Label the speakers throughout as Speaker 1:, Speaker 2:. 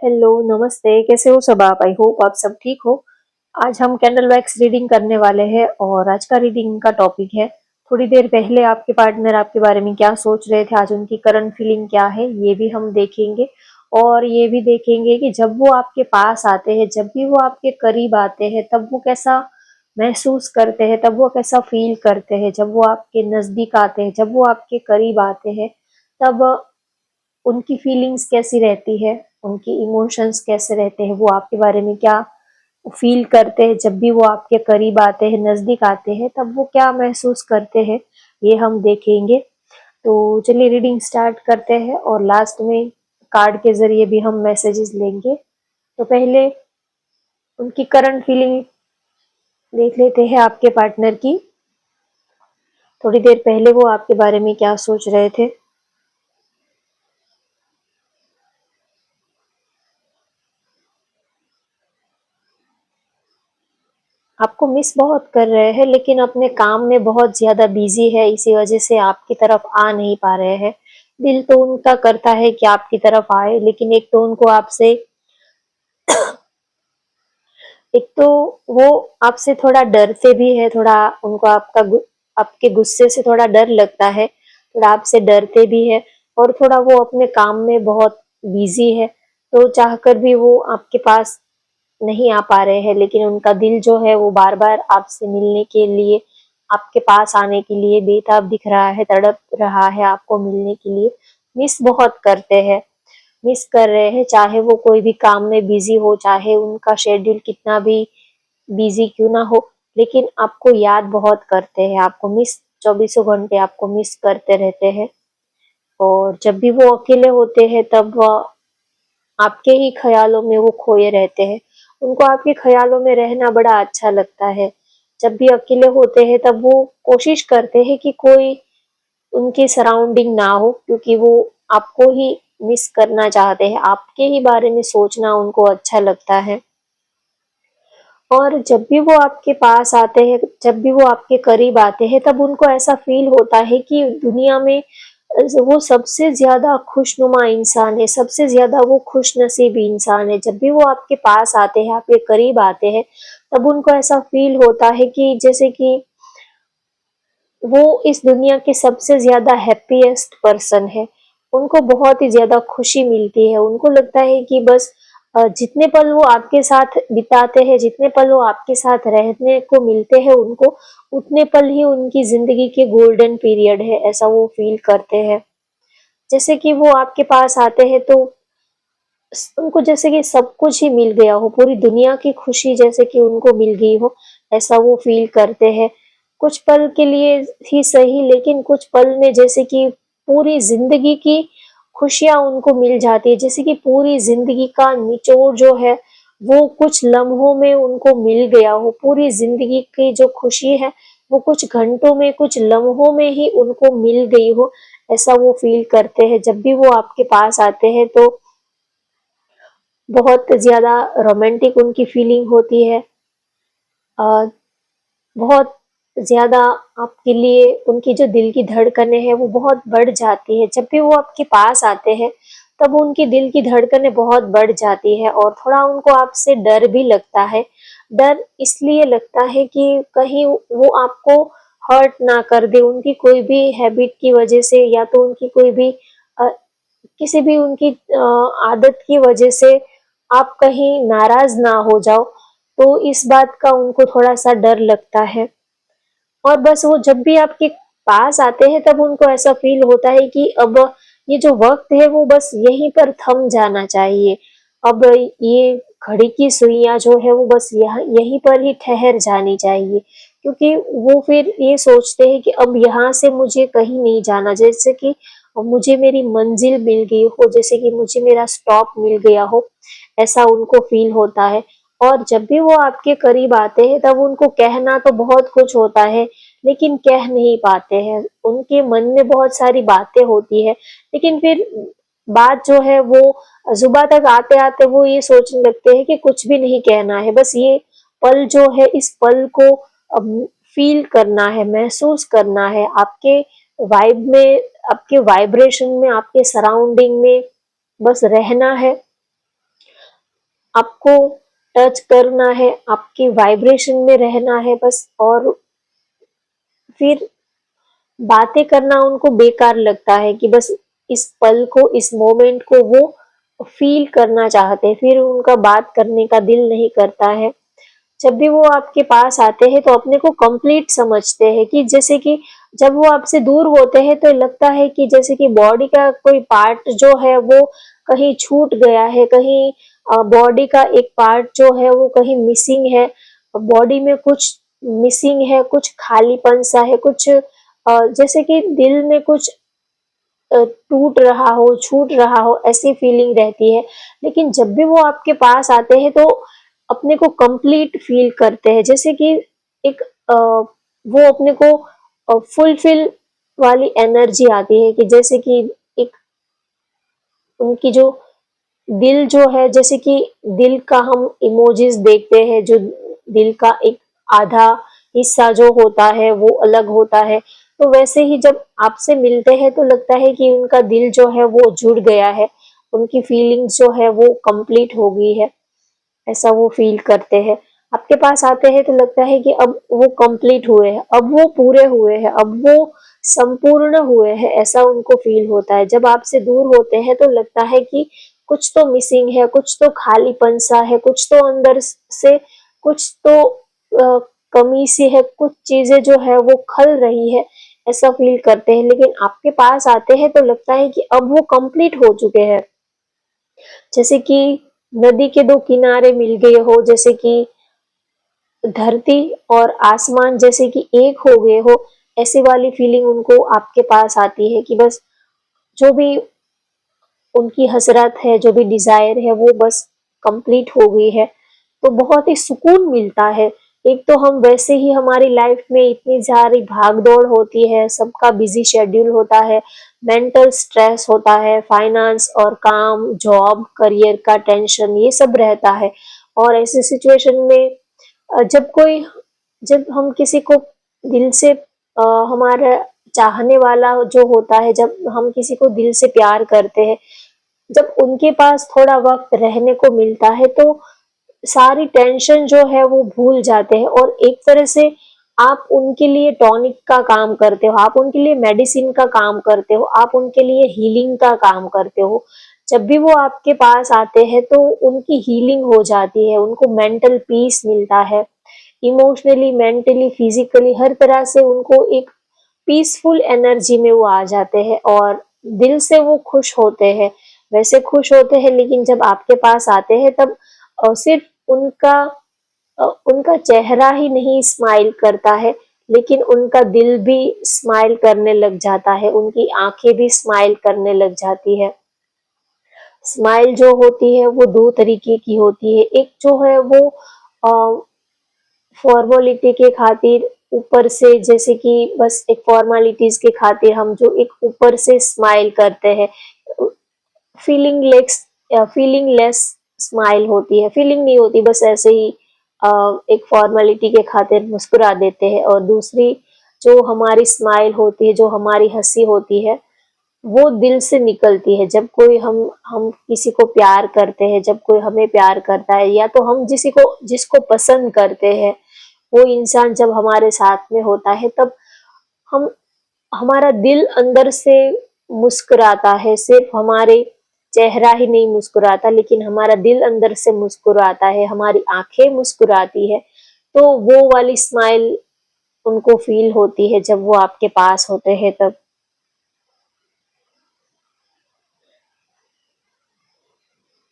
Speaker 1: Hello, नमस्ते, कैसे हो सब आप? आई होप आप सब ठीक हो। आज हम कैंडल वैक्स रीडिंग करने वाले हैं और आज का रीडिंग का टॉपिक है, थोड़ी देर पहले आपके पार्टनर आपके बारे में क्या सोच रहे थे, आज उनकी करंट फीलिंग क्या है, ये भी हम देखेंगे। और ये भी देखेंगे कि जब वो आपके पास आते हैं, जब भी वो आपके करीब आते हैं, तब वो कैसा महसूस करते हैं, तब वो कैसा फील करते हैं, जब वो आपके नज़दीक आते हैं, जब वो आपके करीब आते हैं, तब उनकी फीलिंग्स कैसी रहती है, उनकी इमोशंस कैसे रहते हैं, वो आपके बारे में क्या फील करते हैं, जब भी वो आपके करीब आते हैं, नज़दीक आते हैं, तब वो क्या महसूस करते हैं, ये हम देखेंगे। तो चलिए रीडिंग स्टार्ट करते हैं और लास्ट में कार्ड के ज़रिए भी हम मैसेजेस लेंगे। तो पहले उनकी करंट फीलिंग देख लेते हैं आपके पार्टनर की। थोड़ी देर पहले वो आपके बारे में क्या सोच रहे थे। आपको मिस बहुत कर रहे हैं लेकिन अपने काम में बहुत ज़्यादा बिज़ी है, इसी वजह से आपकी तरफ आ नहीं पा रहे हैं। दिल तो उनका करता है कि आपकी तरफ आए, लेकिन एक तो वो आपसे थोड़ा डरते भी है, थोड़ा उनको आपके गुस्से से थोड़ा डर लगता है, थोड़ा आपसे डरते भी है और थोड़ा वो अपने काम में बहुत बिज़ी है, तो चाहकर भी वो आपके पास नहीं आ पा रहे हैं, लेकिन उनका दिल जो है वो बार-बार आपसे मिलने के लिए, आपके पास आने के लिए बेताब दिख रहा है, तड़प रहा है आपको मिलने के लिए। मिस बहुत करते हैं, मिस कर रहे हैं, चाहे वो कोई भी काम में बिज़ी हो, चाहे उनका शेड्यूल कितना भी बिज़ी क्यों ना हो, लेकिन आपको याद बहुत करते हैं, आपको मिस चौबीसों घंटे आपको मिस करते रहते हैं। और जब भी वो अकेले होते हैं तब आपके ही ख़्यालों में वो खोए रहते हैं। उनको आपके ख़्यालों में रहना बड़ा अच्छा लगता है। जब भी अकेले होते हैं तब वो कोशिश करते हैं कि कोई उनकी सराउंडिंग ना हो, क्योंकि वो आपको ही मिस करना चाहते हैं, आपके ही बारे में सोचना उनको अच्छा लगता है। और जब भी वो आपके पास आते हैं, जब भी वो आपके करीब आते हैं, तब उनको ऐसा फ़ील होता है कि दुनिया में वो सबसे ज़्यादा खुशनुमा इंसान है, सबसे ज़्यादा वो खुशनसीब इंसान है। जब भी वो आपके पास आते हैं, आपके करीब आते हैं, तब उनको ऐसा फ़ील होता है कि जैसे कि वो इस दुनिया के सबसे ज़्यादा हैप्पीएस्ट पर्सन है। उनको बहुत ही ज़्यादा खुशी मिलती है। उनको लगता है कि बस जितने पल वो आपके साथ बिताते हैं, जितने पल वो आपके साथ रहने को मिलते हैं उनको, उतने पल ही उनकी ज़िंदगी के गोल्डन पीरियड है, ऐसा वो फ़ील करते हैं। जैसे कि वो आपके पास आते हैं तो उनको जैसे कि सब कुछ ही मिल गया हो, पूरी दुनिया की खुशी जैसे कि उनको मिल गई हो, ऐसा वो फ़ील करते हैं। कुछ पल के लिए ही सही, लेकिन कुछ पल में जैसे कि पूरी ज़िंदगी की खुशियाँ उनको मिल जाती है, जैसे कि पूरी ज़िंदगी का निचोड़ जो है, वो कुछ लम्हों में उनको मिल गया हो। पूरी ज़िंदगी की जो खुशी है, वो कुछ घंटों में, कुछ लम्हों में ही उनको मिल गई हो, ऐसा वो फ़ील करते हैं। जब भी वो आपके पास आते हैं तो बहुत ज़्यादा रोमांटिक उनकी फीलिंग होती है। अ, बहुत ज़्यादा आपके लिए उनकी जो दिल की धड़कनें हैं वो बहुत बढ़ जाती है। जब भी वो आपके पास आते हैं तब उनकी दिल की धड़कनें बहुत बढ़ जाती है और थोड़ा उनको आपसे डर भी लगता है। डर इसलिए लगता है कि कहीं वो आपको हर्ट ना कर दे, उनकी कोई भी हैबिट की वज़ह से या तो उनकी कोई भी अ, किसी भी उनकी आदत की वज़ह से आप कहीं नाराज़ ना हो जाओ, तो इस बात का उनको थोड़ा-सा डर लगता है। और बस वो जब भी आपके पास आते हैं तब उनको ऐसा फ़ील होता है कि अब ये जो वक़्त है वो बस यहीं पर थम जाना चाहिए। अब ये घड़ी की सुइयाँ जो है वो बस यहाँ यहीं पर ही ठहर जानी चाहिए। क्योंकि वो फिर ये सोचते हैं कि अब यहाँ से मुझे कहीं नहीं जाना, जैसे कि मुझे मेरी मंज़िल मिल गई हो, जैसे कि मुझे मेरा स्टॉप मिल गया हो, ऐसा उनको फ़ील होता है। और जब भी वो आपके करीब आते हैं तब उनको कहना तो बहुत कुछ होता है, लेकिन कह नहीं पाते हैं। उनके मन में बहुत सारी बातें होती है, लेकिन फिर बात जो है वो ज़ुबान तक आते-आते वो ये सोचने लगते हैं कि कुछ भी नहीं कहना है, बस ये पल जो है इस पल को फ़ील करना है, महसूस करना है, आपके वाइब में, आपके वाइब्रेशन में, आपके सराउंडिंग में बस रहना है। आपको टच करना है, आपके वाइब्रेशन में रहना है बस, और फिर बातें करना उनको बेकार लगता है कि बस इस पल को, इस मोमेंट को वो फील करना चाहते हैं, फिर उनका बात करने का दिल नहीं करता है। जब भी वो आपके पास आते हैं तो अपने को कंप्लीट समझते हैं, कि जैसे कि जब वो आपसे दूर होते हैं तो लगता है कि जैसे कि बॉडी का कोई पार्ट जो है वो कहीं छूट गया है, कहीं बॉडी का एक पार्ट जो है वो कहीं मिसिंग है, बॉडी में कुछ मिसिंग है, कुछ खालीपन सा है, कुछ जैसे कि दिल में कुछ टूट रहा हो, छूट रहा हो, ऐसी फीलिंग रहती है। लेकिन जब भी वो आपके पास आते हैं तो अपने को कंप्लीट फील करते हैं, जैसे कि एक वो अपने को फुलफिल वाली एनर्जी आती है, कि जैसे कि एक उनकी जो दिल जो है, जैसे कि दिल का हम इमोजीज देखते हैं, जो दिल का एक आधा हिस्सा जो होता है वो अलग होता है, तो वैसे ही जब आपसे मिलते हैं तो लगता है कि उनका दिल जो है वो जुड़ गया है, उनकी फीलिंग्स जो है वो कंप्लीट हो गई है, ऐसा वो फील करते हैं। आपके पास आते हैं तो लगता है कि अब वो कंप्लीट हुए हैं, अब वो पूरे हुए हैं, अब वो संपूर्ण हुए हैं, ऐसा उनको फील होता है। जब आपसे दूर होते हैं तो लगता है कि कुछ तो मिसिंग है, कुछ तो खालीपन सा है, कुछ तो अंदर से कुछ तो कमी सी है, कुछ चीजें जो है वो खल रही है, ऐसा फील करते हैं। लेकिन आपके पास आते हैं तो लगता है कि अब वो कंप्लीट हो चुके हैं, जैसे कि नदी के दो किनारे मिल गए हो, जैसे कि धरती और आसमान जैसे कि एक हो गए हो, ऐसी वाली फीलिंग उनको आपके पास आती है, कि बस जो भी उनकी हसरत है, जो भी डिजायर है वो बस कंप्लीट हो गई है। तो बहुत ही सुकून मिलता है। एक तो हम वैसे ही हमारी लाइफ में इतनी सारी भाग दौड़ होती है, सबका बिजी शेड्यूल होता है, मेंटल स्ट्रेस होता है, फाइनेंस और काम, जॉब, करियर का टेंशन, ये सब रहता है। और ऐसी सिचुएशन में जब हम किसी को दिल से हमारा चाहने वाला जो होता है, जब हम किसी को दिल से प्यार करते हैं, जब उनके पास थोड़ा वक्त रहने को मिलता है तो सारी टेंशन जो है वो भूल जाते हैं, और एक तरह से आप उनके लिए टॉनिक का काम करते हो, आप उनके लिए मेडिसिन का काम करते हो, आप उनके लिए हीलिंग का काम करते हो। जब भी वो आपके पास आते हैं तो उनकी हीलिंग हो जाती है, उनको मेंटल पीस मिलता है, इमोशनली, मेंटली, फिजिकली हर तरह से उनको एक पीसफुल एनर्जी में वो आ जाते हैं, और दिल से वो खुश होते हैं। वैसे खुश होते हैं, लेकिन जब आपके पास आते हैं तब सिर्फ उनका चेहरा ही नहीं स्माइल करता है, लेकिन उनका दिल भी स्माइल करने लग जाता है, उनकी आंखें भी स्माइल करने लग जाती है। स्माइल जो होती है वो दो तरीके की होती है, एक जो है वो फॉर्मेलिटी के खातिर ऊपर से, जैसे कि बस एक फॉर्मेलिटीज के खातिर हम जो एक ऊपर से स्माइल करते हैं, feeling less feeling less smile होती है, फीलिंग नहीं होती, बस ऐसे ही एक फॉर्मेलिटी के खातिर मुस्कुरा देते हैं। और दूसरी जो हमारी स्माइल होती है, जो हमारी हंसी होती है, वो दिल से निकलती है। जब कोई हम किसी को प्यार करते हैं, जब कोई हमें प्यार करता है, या तो हम जिसको पसंद करते हैं, वो इंसान जब हमारे साथ में होता है, तब हम हमारा दिल अंदर से मुस्कुराता है। सिर्फ हमारे चेहरा ही नहीं मुस्कुराता, लेकिन हमारा दिल अंदर से मुस्कुराता है, हमारी आंखें मुस्कुराती है। तो वो वाली स्माइल उनको फील होती है जब वो आपके पास होते हैं तब।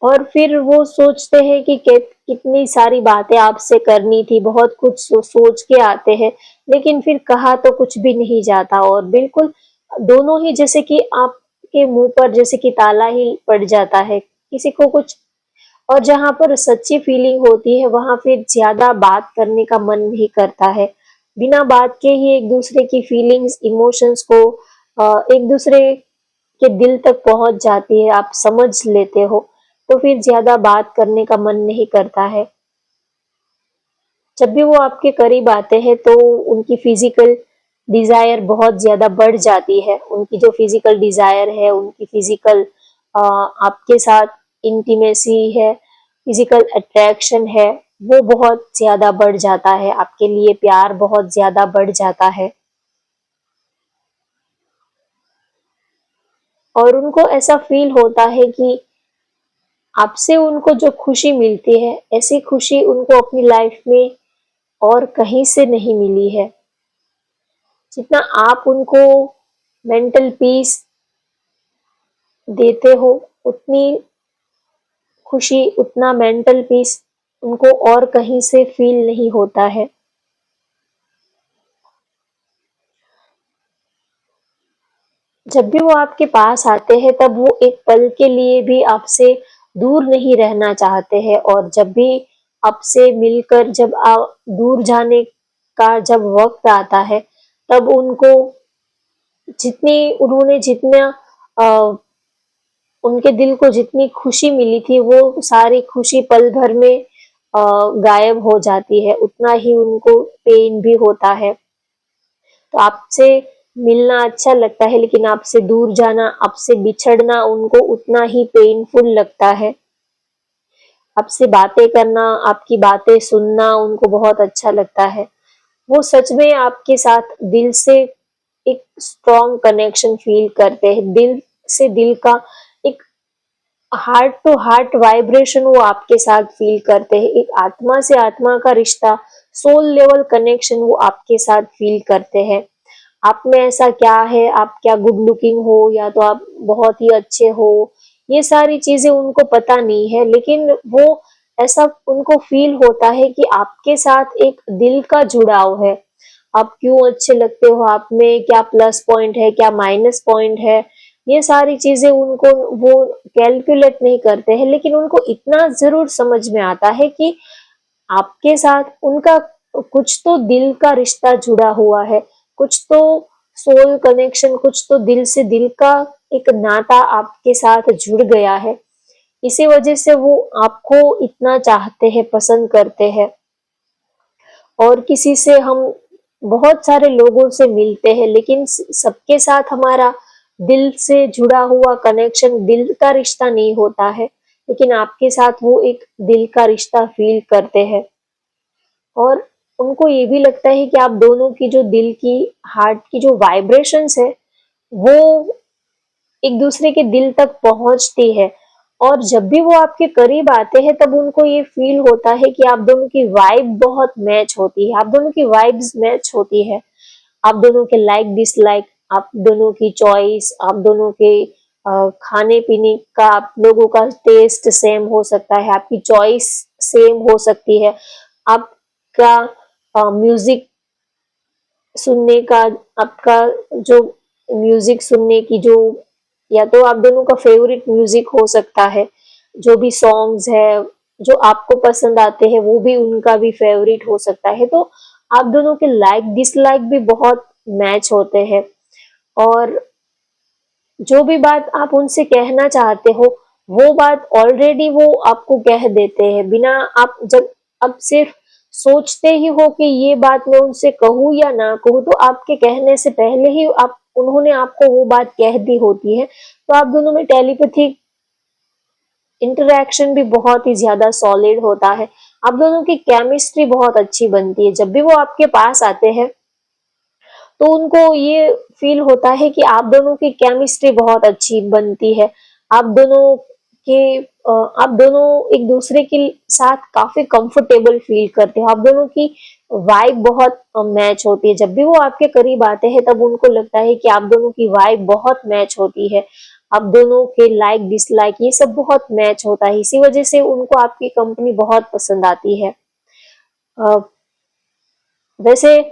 Speaker 1: और फिर वो सोचते हैं कि कितनी सारी बातें आपसे करनी थी, बहुत कुछ सोच के आते हैं, लेकिन फिर कहा तो कुछ भी नहीं जाता, और बिल्कुल दोनों ही जैसे कि आपके मुंह पर जैसे कि ताला ही पड़ जाता है, किसी को कुछ। और जहाँ पर सच्ची फीलिंग होती है वहां फिर ज्यादा बात करने का मन नहीं करता है, बिना बात के ही एक दूसरे की फीलिंग्स, इमोशंस को एक दूसरे के दिल तक पहुंच जाती है, आप समझ लेते हो, तो फिर ज्यादा बात करने का मन नहीं करता है। जब भी वो आपके करीब आते हैं तो उनकी फिजिकल डिजायर बहुत ज्यादा बढ़ जाती है, उनकी जो फिजिकल डिजायर है, उनकी फिजिकल आपके साथ इंटीमेसी है, फिजिकल अट्रैक्शन है वो बहुत ज्यादा बढ़ जाता है, आपके लिए प्यार बहुत ज्यादा बढ़ जाता है। और उनको ऐसा फील होता है कि आपसे उनको जो खुशी मिलती है, ऐसी खुशी उनको अपनी लाइफ में और कहीं से नहीं मिली है। जितना आप उनको मेंटल पीस देते हो, उतनी खुशी, उतना मेंटल पीस उनको और कहीं से फील नहीं होता है। जब भी वो आपके पास आते हैं तब वो एक पल के लिए भी आपसे दूर नहीं रहना चाहते हैं, और जब भी आपसे मिलकर जब दूर जाने का जब वक्त आता है, तब उनको जितनी उन्होंने जितना अ, उनके दिल को जितनी खुशी मिली थी वो सारी खुशी पल भर में गायब हो जाती है, उतना ही उनको पेन भी होता है। तो आपसे मिलना अच्छा लगता है, लेकिन आपसे दूर जाना, आपसे बिछड़ना उनको उतना ही पेनफुल लगता है। आपसे बातें करना, आपकी बातें सुनना उनको बहुत अच्छा लगता है। वो सच में आपके साथ दिल से एक स्ट्रॉन्ग कनेक्शन फील करते हैं, दिल से दिल का एक हार्ट टू हार्ट वाइब्रेशन वो आपके साथ फील करते हैं, एक आत्मा से आत्मा का रिश्ता, सोल लेवल कनेक्शन वो आपके साथ फील करते हैं। आप में ऐसा क्या है, आप क्या गुड लुकिंग हो या तो आप बहुत ही अच्छे हो, ये सारी चीजें उनको पता नहीं है, लेकिन वो ऐसा उनको फील होता है कि आपके साथ एक दिल का जुड़ाव है। आप क्यों अच्छे लगते हो, आप में क्या प्लस पॉइंट है, क्या माइनस पॉइंट है, ये सारी चीजें उनको वो कैलकुलेट नहीं करते हैं, लेकिन उनको इतना जरूर समझ में आता है कि आपके साथ उनका कुछ तो दिल का रिश्ता जुड़ा हुआ है, कुछ तो सोल कनेक्शन, कुछ तो दिल से दिल का एक नाता आपके साथ जुड़ गया है। इसी वजह से वो आपको इतना चाहते हैं, पसंद करते हैं। और किसी से हम बहुत सारे लोगों से मिलते हैं, लेकिन सबके साथ हमारा दिल से जुड़ा हुआ कनेक्शन, दिल का रिश्ता नहीं होता है, लेकिन आपके साथ वो एक दिल का रिश्ता फील करते हैं। और उनको ये भी लगता है कि आप दोनों की जो दिल की, हार्ट की जो वाइब्रेशंस है, वो एक दूसरे के दिल तक पहुंचती है। और जब भी वो आपके करीब आते हैं तब उनको ये फील होता है कि आप दोनों की वाइब बहुत मैच होती है, आप दोनों की वाइब्स मैच होती है। आप दोनों के लाइक डिसलाइक, आप दोनों की चॉइस, आप दोनों के खाने पीने का, आप लोगों का टेस्ट सेम हो सकता है, आपकी चॉइस सेम हो सकती है, आपका म्यूजिक सुनने का, आपका जो म्यूजिक सुनने की जो, या तो आप दोनों का फेवरेट म्यूजिक हो सकता है, जो भी सॉन्ग्स है जो आपको पसंद आते हैं वो भी उनका भी फेवरेट हो सकता है। तो आप दोनों के लाइक डिसलाइक भी बहुत मैच होते हैं, और जो भी बात आप उनसे कहना चाहते हो वो बात ऑलरेडी वो आपको कह देते हैं, बिना आप जब अब सिर्फ सोचते ही हो कि ये बात मैं उनसे कहूँ या ना कहूँ, तो आपके कहने से पहले ही आप उन्होंने आपको वो बात कह दी होती है। तो आप दोनों में टेलीपैथिक इंटरेक्शन भी बहुत ही ज्यादा सॉलिड होता है, आप दोनों की केमिस्ट्री बहुत अच्छी बनती है। जब भी वो आपके पास आते हैं तो उनको ये फील होता है कि आप दोनों की केमिस्ट्री बहुत अच्छी बनती है, आप दोनों के आप दोनों एक दूसरे के साथ काफी कंफर्टेबल फील करते हो, आप दोनों की वाइब बहुत मैच होती है। जब भी वो आपके करीब आते हैं तब उनको लगता है कि आप दोनों की वाइब बहुत मैच होती है, आप दोनों के लाइक डिसलाइक ये सब बहुत मैच होता है, इसी वजह से उनको आपकी कंपनी बहुत पसंद आती है। अ, वैसे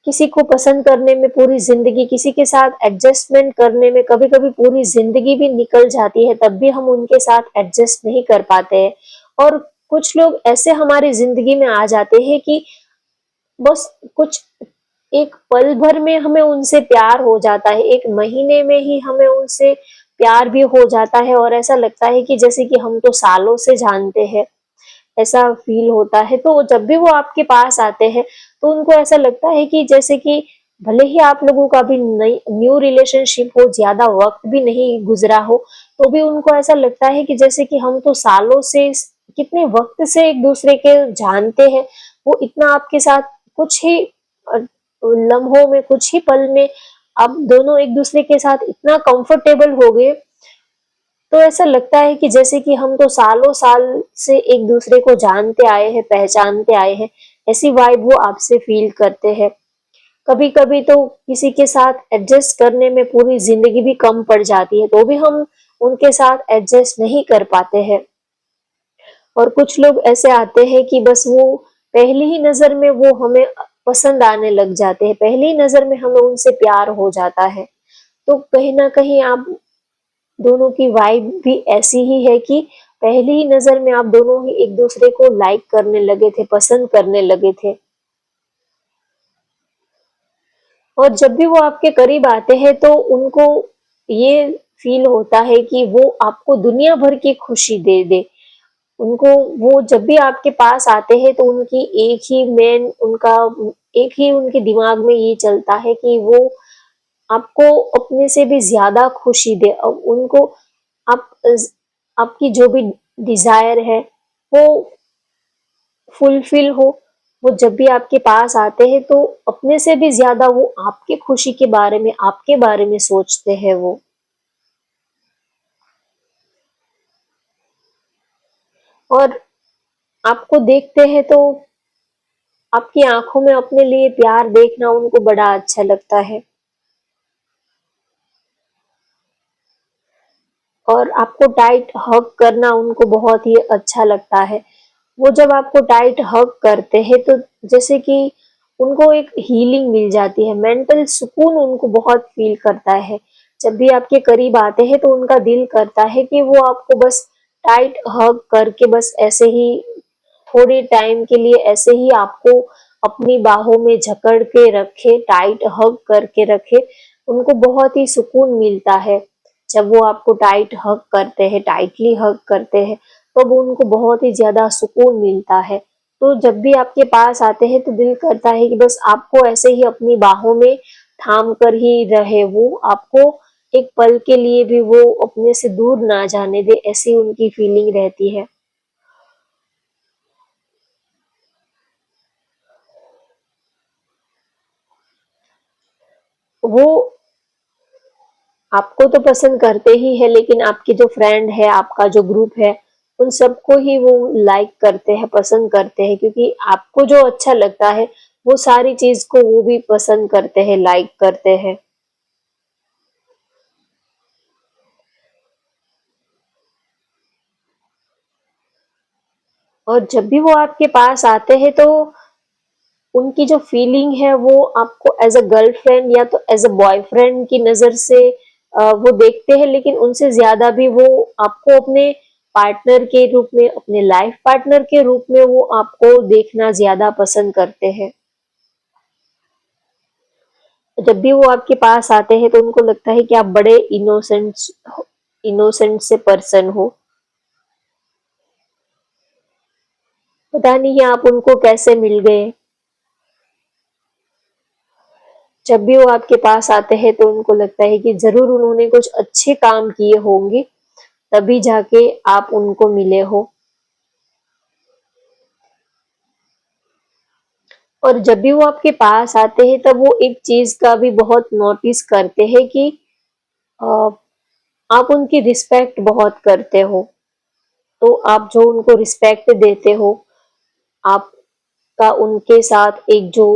Speaker 1: किसी को पसंद करने में पूरी जिंदगी, किसी के साथ एडजस्टमेंट करने में कभी कभी पूरी जिंदगी भी निकल जाती है, तब भी हम उनके साथ एडजस्ट नहीं कर पाते हैं। और कुछ लोग ऐसे हमारी जिंदगी में आ जाते हैं कि बस कुछ एक पल भर में हमें उनसे प्यार हो जाता है, एक महीने में ही हमें उनसे प्यार भी हो जाता है, और ऐसा लगता है कि जैसे कि हम तो सालों से जानते हैं, ऐसा फील होता है। तो जब भी वो आपके पास आते हैं तो उनको ऐसा लगता है कि जैसे कि भले ही आप लोगों का भी नई न्यू रिलेशनशिप हो, ज्यादा वक्त भी नहीं गुजरा हो, तो भी उनको ऐसा लगता है कि जैसे कि हम तो सालों से कितने वक्त से एक दूसरे के जानते हैं, वो इतना आपके साथ कुछ ही लम्हों में, कुछ ही पल में आप दोनों एक दूसरे के साथ इतना कंफर्टेबल हो गए, तो ऐसा लगता है कि जैसे कि हम तो सालों साल से एक दूसरे को जानते आए हैं, पहचानते आए हैं, ऐसी वाइब वो आपसे फील करते हैं। कभी कभी तो किसी के साथ एडजस्ट करने में पूरी जिंदगी भी कम पड़ जाती है, तो भी हम उनके साथ एडजस्ट नहीं कर पाते हैं। और कुछ लोग ऐसे आते हैं कि बस वो पहली ही नजर में वो हमें पसंद आने लग जाते हैं, पहली ही नजर में हमें उनसे प्यार हो जाता है। तो कहीं ना कहीं आप दोनों की वाइब भी ऐसी ही है कि पहली ही नजर में आप दोनों ही एक दूसरे को लाइक करने लगे थे, पसंद करने लगे थे। और जब भी वो आपके करीब आते हैं तो उनको ये फील होता है कि वो आपको दुनिया भर की खुशी दे दे। उनको वो जब भी आपके पास आते हैं तो उनकी एक ही उनके दिमाग में ये चलता है कि वो आपको अपने से भी ज्यादा खुशी दे। अब उनको आप आपकी जो भी डिजायर है वो फुलफिल हो। वो जब भी आपके पास आते हैं तो अपने से भी ज्यादा वो आपकी खुशी के बारे में, आपके बारे में सोचते हैं वो। और आपको देखते हैं तो आपकी आंखों में अपने लिए प्यार देखना उनको बड़ा अच्छा लगता है। और आपको टाइट हग करना उनको बहुत ही अच्छा लगता है। वो जब आपको टाइट हग करते हैं तो जैसे कि उनको एक हीलिंग मिल जाती है, मेंटल सुकून उनको बहुत फील करता है। जब भी आपके करीब आते हैं तो उनका दिल करता है कि वो आपको बस टाइट हग करके बस ऐसे ही थोड़े टाइम के लिए ऐसे ही आपको अपनी बाहों में जकड़ के रखे, टाइट हग करके रखे। उनको बहुत ही सुकून मिलता है जब वो आपको टाइट हग करते हैं, टाइटली हग करते हैं, तब उनको बहुत ही ज्यादा सुकून मिलता है। तो जब भी आपके पास आते हैं तो दिल करता है कि बस आपको ऐसे ही अपनी बाहों में थाम कर ही रहे, वो आपको एक पल के लिए भी वो अपने से दूर ना जाने दे, ऐसी उनकी फीलिंग रहती है। वो आपको तो पसंद करते ही है, लेकिन आपके जो फ्रेंड है, आपका जो ग्रुप है, उन सबको ही वो लाइक करते हैं, पसंद करते हैं, क्योंकि आपको जो अच्छा लगता है वो सारी चीज को वो भी पसंद करते हैं, लाइक करते हैं। और जब भी वो आपके पास आते हैं तो उनकी जो फीलिंग है वो आपको एज अ गर्लफ्रेंड या तो एज अ बॉयफ्रेंड की नजर से वो देखते हैं, लेकिन उनसे ज्यादा भी वो आपको अपने पार्टनर के रूप में, अपने लाइफ पार्टनर के रूप में वो आपको देखना ज्यादा पसंद करते हैं। जब भी वो आपके पास आते हैं तो उनको लगता है कि आप बड़े इनोसेंट से पर्सन हो। पता नहीं आप उनको कैसे मिल गए। जब भी वो आपके पास आते हैं तो उनको लगता है कि जरूर उन्होंने कुछ अच्छे काम किए होंगे, तभी जाके आप उनको मिले हो। और जब भी वो आपके पास आते हैं तब वो एक चीज का भी बहुत नोटिस करते हैं कि अ, आप उनकी रिस्पेक्ट बहुत करते हो। तो आप जो उनको रिस्पेक्ट देते हो, आपका उनके साथ एक जो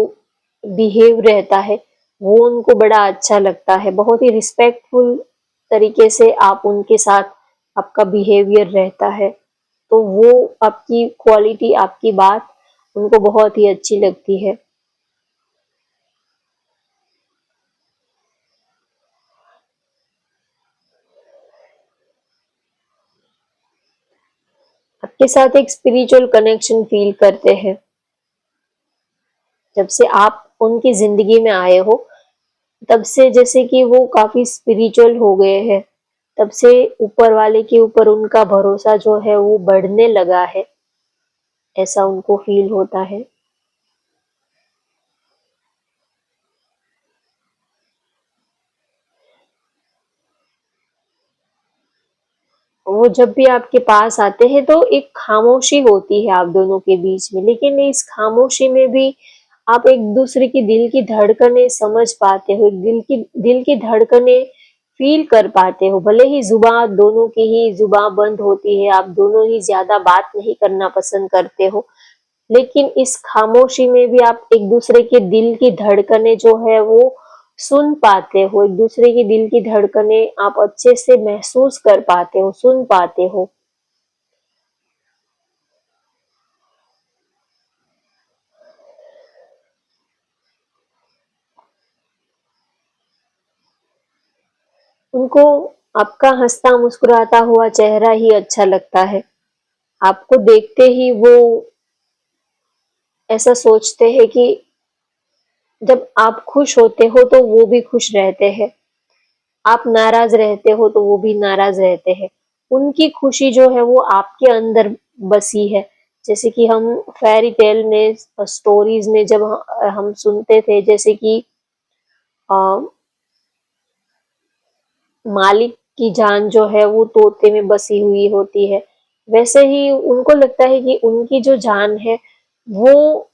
Speaker 1: बिहेव रहता है, वो उनको बड़ा अच्छा लगता है। बहुत ही रिस्पेक्टफुल तरीके से आप उनके साथ, आपका बिहेवियर रहता है। तो वो आपकी क्वालिटी, आपकी बात उनको बहुत ही अच्छी लगती है। आपके साथ एक स्पिरिचुअल कनेक्शन फील करते हैं। जब से आप उनकी जिंदगी में आए हो, तब से जैसे कि वो काफी स्पिरिचुअल हो गए हैं। तब से ऊपर वाले के ऊपर उनका भरोसा जो है वो बढ़ने लगा है, ऐसा उनको फील होता है। वो जब भी आपके पास आते हैं तो एक खामोशी होती है आप दोनों के बीच में, लेकिन इस खामोशी में भी आप एक दूसरे की दिल की धड़कनें समझ पाते हो, दिल की धड़कनें फील कर पाते हो। भले ही जुबान दोनों की ही जुबान बंद होती है, आप दोनों ही ज्यादा बात नहीं करना पसंद करते हो, लेकिन इस खामोशी में भी आप एक दूसरे के दिल की धड़कनें जो है वो सुन पाते हो, एक दूसरे की दिल की धड़कनें आप अच्छे से महसूस कर पाते हो, सुन पाते हो। उनको आपका हंसता मुस्कुराता हुआ चेहरा ही अच्छा लगता है। आपको देखते ही वो ऐसा सोचते हैं कि जब आप खुश होते हो तो वो भी खुश रहते हैं, आप नाराज रहते हो तो वो भी नाराज रहते हैं। उनकी खुशी जो है वो आपके अंदर बसी है। जैसे कि हम फेयरी टेल में, स्टोरीज में जब हम सुनते थे, जैसे कि अ, मालिक की जान जो है वो तोते में बसी हुई होती है, वैसे ही उनको लगता है कि उनकी जो जान है वो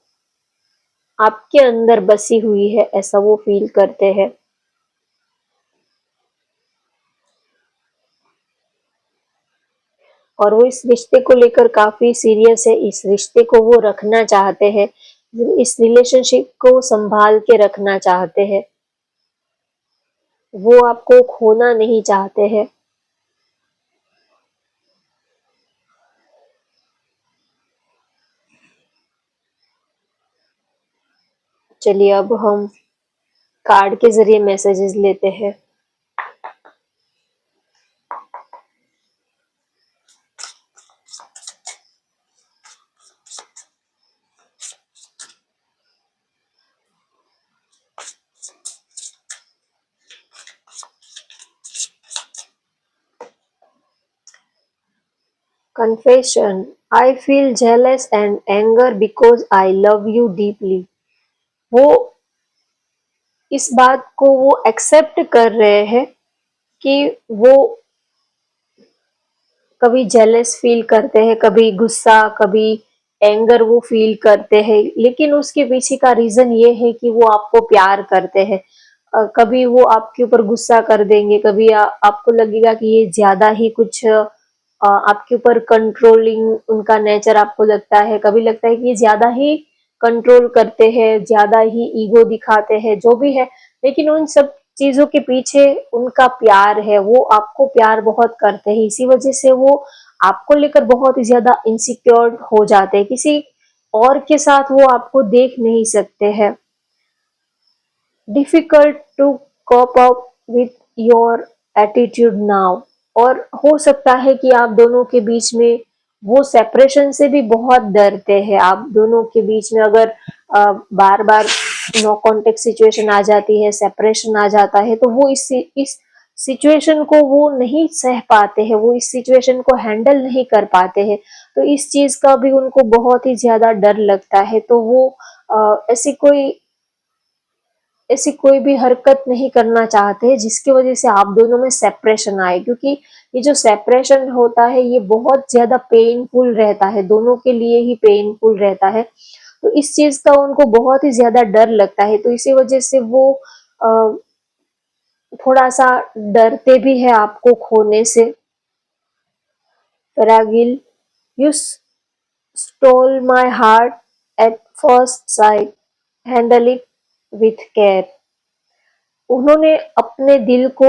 Speaker 1: आपके अंदर बसी हुई है, ऐसा वो फील करते हैं। और वो इस रिश्ते को लेकर काफी सीरियस है, इस रिश्ते को वो रखना चाहते हैं, इस रिलेशनशिप को संभाल के रखना चाहते हैं, वो आपको खोना नहीं चाहते हैं। चलिए अब हम कार्ड के जरिए मैसेजेस लेते हैं। Confession, I feel jealous and anger because I love you deeply. वो इस बात को वो एक्सेप्ट कर रहे हैं कि वो कभी जेलस फील करते हैं, कभी गुस्सा, कभी एंगर वो फील करते हैं, लेकिन उसके पीछे का रीजन ये है कि वो आपको प्यार करते हैं। कभी वो आपके ऊपर गुस्सा कर देंगे, कभी आपको लगेगा कि ये ज्यादा ही कुछ आपके ऊपर कंट्रोलिंग उनका नेचर आपको लगता है, कभी लगता है कि ये ज्यादा ही कंट्रोल करते हैं, ज्यादा ही ईगो दिखाते हैं, जो भी है, लेकिन उन सब चीजों के पीछे उनका प्यार है, वो आपको प्यार बहुत करते हैं, इसी वजह से वो आपको लेकर बहुत ही ज्यादा इनसिक्योर हो जाते हैं, किसी और के साथ वो आपको देख नहीं सकते हैं। Difficult to cope up with your attitude now. और हो सकता है कि आप दोनों के बीच में वो सेपरेशन से भी बहुत डरते हैं, आप दोनों के बीच में अगर बार बार नो कांटेक्ट सिचुएशन आ जाती है, सेपरेशन आ जाता है, तो वो इस सिचुएशन को वो नहीं सह पाते हैं, वो इस सिचुएशन को हैंडल नहीं कर पाते हैं, तो इस चीज का भी उनको बहुत ही ज्यादा डर लगता है, तो वो ऐसी कोई भी हरकत नहीं करना चाहते जिसकी वजह से आप दोनों में सेपरेशन आए, क्योंकि ये जो सेपरेशन होता है ये बहुत ज्यादा पेनफुल रहता है, दोनों के लिए ही पेनफुल रहता है, तो इस चीज का उनको बहुत ही ज्यादा डर लगता है, तो इसी वजह से वो अ, थोड़ा सा डरते भी है आपको खोने से। Fragile, you stole my heart at first sight, handle it with care. उन्होंने अपने दिल को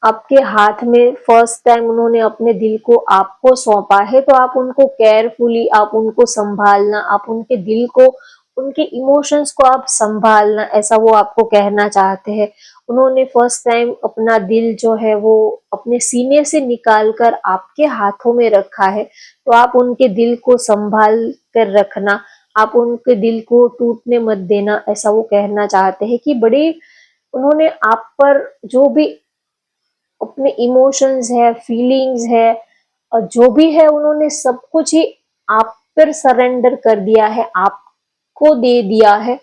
Speaker 1: आपके हाथ में फर्स्ट टाइम उन्होंने अपने दिल को आपको सौंपा है, तो आप उनको केयरफुली, आप उनको संभालना, आप उनके दिल को, उनके इमोशंस को आप संभालना, ऐसा वो आपको कहना चाहते हैं। उन्होंने फर्स्ट टाइम अपना दिल जो है वो अपने सीने से निकाल कर आपके हाथों में रखा है, तो आप उनके दिल को संभाल कर रखना, आप उनके दिल को टूटने मत देना, ऐसा वो कहना चाहते हैं कि बड़े उन्होंने आप पर जो भी अपने इमोशंस है, फीलिंग्स है, और जो भी है उन्होंने सब कुछ ही आप पर सरेंडर कर दिया है, आपको दे दिया है।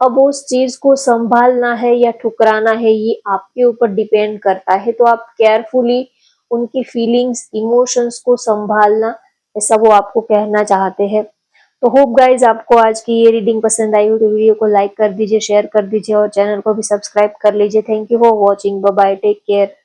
Speaker 1: अब उस चीज को संभालना है या ठुकराना है ये आपके ऊपर डिपेंड करता है, तो आप केयरफुली उनकी फीलिंग्स, इमोशंस को संभालना, ऐसा वो आपको कहना चाहते हैं। तो होप गाइज आपको आज की ये रीडिंग पसंद आई हो तो वीडियो को लाइक कर दीजिए, शेयर कर दीजिए और चैनल को भी सब्सक्राइब कर लीजिए। Thank you for watching. Bye bye, take care.